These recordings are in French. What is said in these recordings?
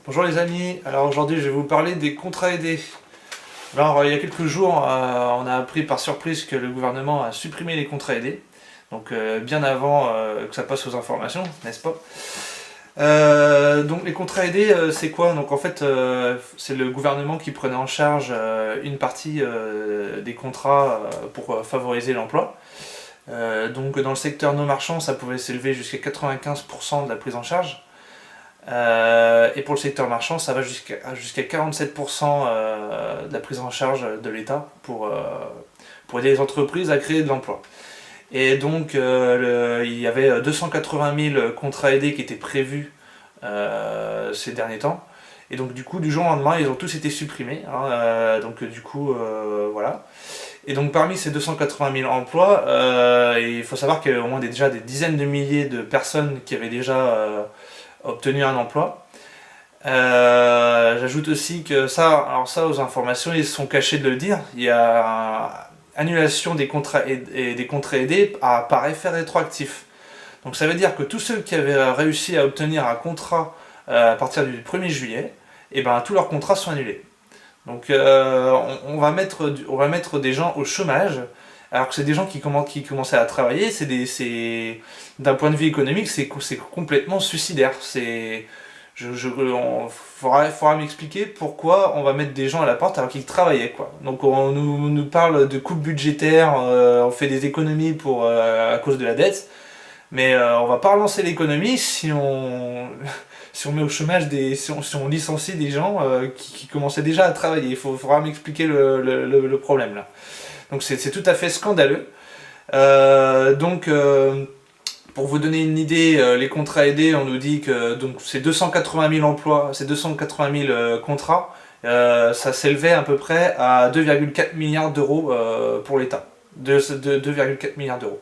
Bonjour les amis, alors aujourd'hui je vais vous parler des contrats aidés. Alors il y a quelques jours, on a appris par surprise que le gouvernement a supprimé les contrats aidés. Donc bien avant que ça passe aux informations, n'est-ce pas? Donc les contrats aidés, c'est quoi? Donc en fait, c'est le gouvernement qui prenait en charge une partie des contrats pour favoriser l'emploi. Donc dans le secteur non marchand, ça pouvait s'élever jusqu'à 95% de la prise en charge. Et pour le secteur marchand, ça va jusqu'à 47% de la prise en charge de l'État pour aider les entreprises à créer de l'emploi. Et donc il y avait 280 000 contrats aidés qui étaient prévus ces derniers temps. Et donc du coup, du jour au lendemain, ils ont tous été supprimés. Donc du coup, voilà. Et donc parmi ces 280 000 emplois, il faut savoir qu'il y avait au moins déjà des dizaines de milliers de personnes qui avaient déjà obtenu un emploi. J'ajoute aussi que ça aux informations, ils sont cachés de le dire. Il y a annulation des contrats aidés par effet rétroactif. Donc ça veut dire que tous ceux qui avaient réussi à obtenir un contrat à partir du 1er juillet, et ben tous leurs contrats sont annulés. Donc on va mettre des gens au chômage, alors que c'est des gens qui commençaient à travailler. D'un point de vue économique, c'est complètement suicidaire. Faudra m'expliquer pourquoi on va mettre des gens à la porte alors qu'ils travaillaient, quoi. Donc on nous parle de coupes budgétaires, on fait des économies à cause de la dette, mais on va pas relancer l'économie si on si on met au chômage si on licencie des gens qui commençaient déjà à travailler. Faudra m'expliquer le problème là. Donc c'est tout à fait scandaleux. Pour vous donner une idée, les contrats aidés, on nous dit que donc c'est 280 000 emplois, c'est 280 000 contrats, ça s'élevait à peu près à 2,4 milliards d'euros pour l'État. 2,4 milliards d'euros.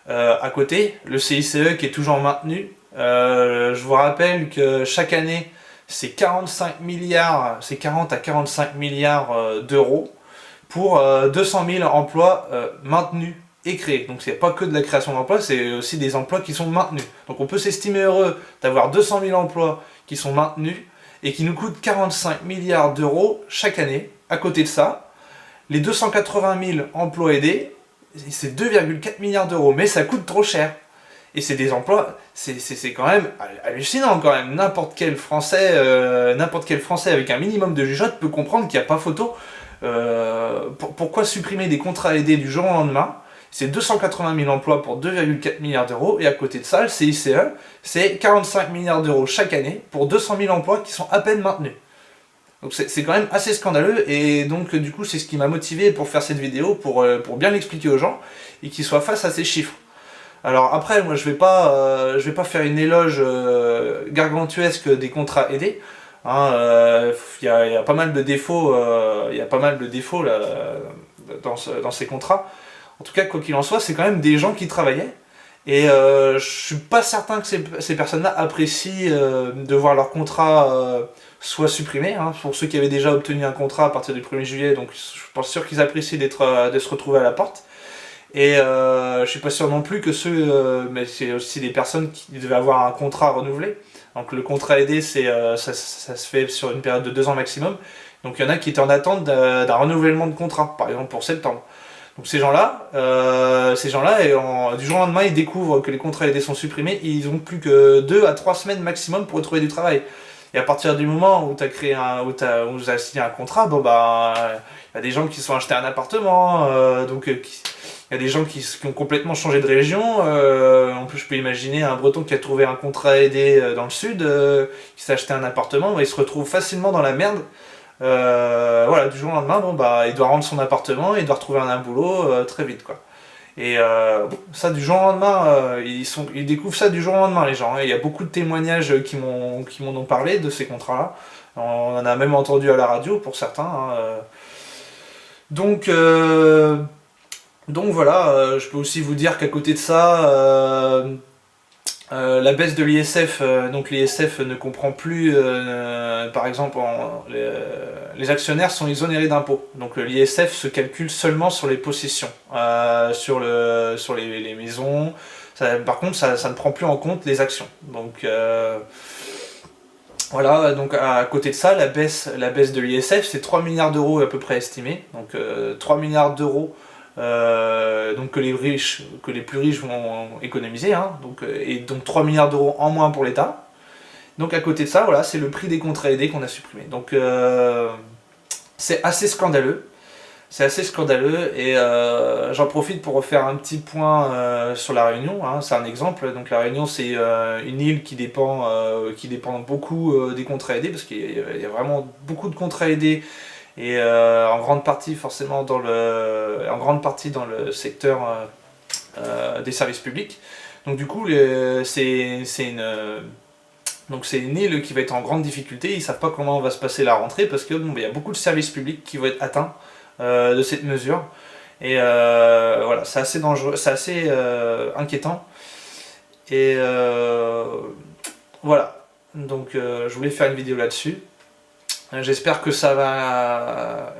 À côté, le CICE qui est toujours maintenu, je vous rappelle que chaque année, c'est 40 à 45 milliards d'euros pour 200 000 emplois maintenus et créés. Donc c'est pas que de la création d'emplois, c'est aussi des emplois qui sont maintenus. Donc on peut s'estimer heureux d'avoir 200 000 emplois qui sont maintenus et qui nous coûtent 45 milliards d'euros chaque année. À côté de ça, les 280 000 emplois aidés, c'est 2,4 milliards d'euros, mais ça coûte trop cher. Et c'est des emplois, c'est quand même hallucinant quand même. N'importe quel Français avec un minimum de jugeote peut comprendre qu'il n'y a pas photo. Pourquoi supprimer des contrats aidés du jour au lendemain? C'est 280 000 emplois pour 2,4 milliards d'euros, et à côté de ça, le CICE, c'est 45 milliards d'euros chaque année pour 200 000 emplois qui sont à peine maintenus. Donc c'est quand même assez scandaleux, et donc du coup c'est ce qui m'a motivé pour faire cette vidéo, pour bien l'expliquer aux gens, et qu'ils soient face à ces chiffres. Alors après, moi je vais pas faire une éloge gargantuesque des contrats aidés. Il y a pas mal de défauts, là, dans ces contrats. En tout cas, quoi qu'il en soit, c'est quand même des gens qui travaillaient. Et je suis pas certain que ces personnes-là apprécient de voir leur contrat soit supprimé. Pour ceux qui avaient déjà obtenu un contrat à partir du 1er juillet, donc je suis pas sûr qu'ils apprécient de se retrouver à la porte. Et je suis pas sûr non plus que mais c'est aussi des personnes qui devaient avoir un contrat renouvelé. Donc le contrat aidé, ça se fait sur une période de 2 ans maximum. Donc il y en a qui étaient en attente d'un renouvellement de contrat, par exemple pour septembre. Donc ces gens-là, du jour au lendemain, ils découvrent que les contrats aidés sont supprimés, et ils ont plus que 2 à 3 semaines maximum pour retrouver du travail. Et à partir du moment où tu as signé un contrat, bon bah, il y a des gens qui se sont achetés un appartement, il y a des gens qui ont complètement changé de région. En plus, je peux imaginer un Breton qui a trouvé un contrat aidé dans le sud, qui s'est acheté un appartement, il se retrouve facilement dans la merde. Voilà, du jour au lendemain, bon bah, il doit rendre son appartement, il doit retrouver un boulot très vite, quoi. Et ça, du jour au lendemain, ils découvrent ça du jour au lendemain, les gens. Il y a beaucoup de témoignages qui m'en ont parlé de ces contrats-là. On en a même entendu à la radio pour certains. Donc voilà, je peux aussi vous dire qu'à côté de ça, la baisse de l'ISF, donc l'ISF ne comprend plus, par exemple, les actionnaires sont exonérés d'impôts. Donc l'ISF se calcule seulement sur les possessions, sur les maisons. Par contre, ça ne prend plus en compte les actions. Donc Voilà, donc à côté de ça, la baisse de l'ISF, c'est 3 milliards d'euros à peu près estimés. Donc 3 milliards d'euros donc que les plus riches vont économiser, hein, et donc 3 milliards d'euros en moins pour l'État. Donc à côté de ça, voilà, c'est le prix des contrats aidés qu'on a supprimé. Donc c'est assez scandaleux. C'est assez scandaleux et j'en profite pour refaire un petit point sur La Réunion, hein, c'est un exemple. Donc La Réunion, c'est une île qui dépend beaucoup des contrats aidés, parce qu'il y a vraiment beaucoup de contrats aidés, et en grande partie forcément dans le secteur des services publics. Donc du coup, c'est une île qui va être en grande difficulté. Ils ne savent pas comment va se passer la rentrée, parce que bon, il y a beaucoup de services publics qui vont être atteints de cette mesure. Et voilà, c'est assez dangereux, c'est assez inquiétant. Et voilà, donc je voulais faire une vidéo là-dessus. J'espère que ça va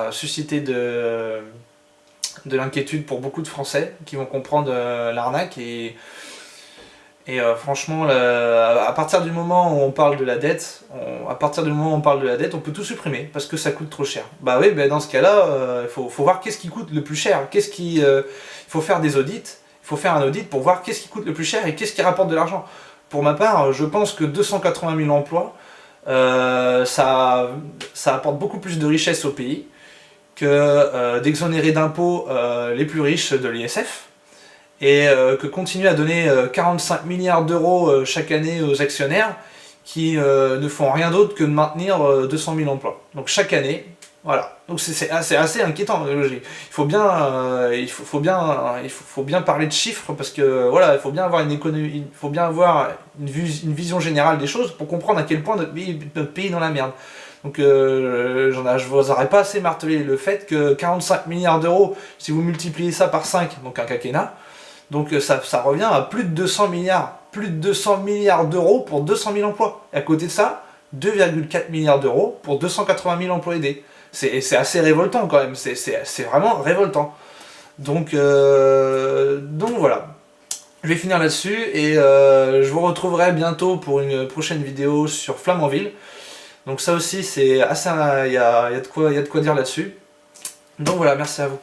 susciter de l'inquiétude pour beaucoup de Français qui vont comprendre l'arnaque. Et franchement, à partir du moment où on parle de la dette, on peut tout supprimer parce que ça coûte trop cher. Bah oui, dans ce cas-là, il faut voir qu'est-ce qui coûte le plus cher. Il faut faire des audits. Il faut faire un audit pour voir qu'est-ce qui coûte le plus cher et qu'est-ce qui rapporte de l'argent. Pour ma part, je pense que 280 000 emplois, ça apporte beaucoup plus de richesse au pays que d'exonérer d'impôts les plus riches de l'ISF. Et que continuer à donner 45 milliards d'euros chaque année aux actionnaires qui ne font rien d'autre que de maintenir 200 000 emplois. Donc chaque année, voilà. Donc c'est assez inquiétant. Il faut bien parler de chiffres, parce que voilà, il faut bien avoir une vision générale des choses pour comprendre à quel point notre pays est dans la merde. Donc je vous aurais pas assez martelé le fait que 45 milliards d'euros, si vous multipliez ça par 5, donc un quinquennat, donc ça revient à plus de 200 milliards d'euros pour 200 000 emplois. Et à côté de ça, 2,4 milliards d'euros pour 280 000 emplois aidés. C'est assez révoltant quand même, c'est vraiment révoltant. Donc voilà. Je vais finir là-dessus et je vous retrouverai bientôt pour une prochaine vidéo sur Flamanville. Donc ça aussi, c'est assez, il y a de quoi dire là-dessus. Donc voilà, merci à vous.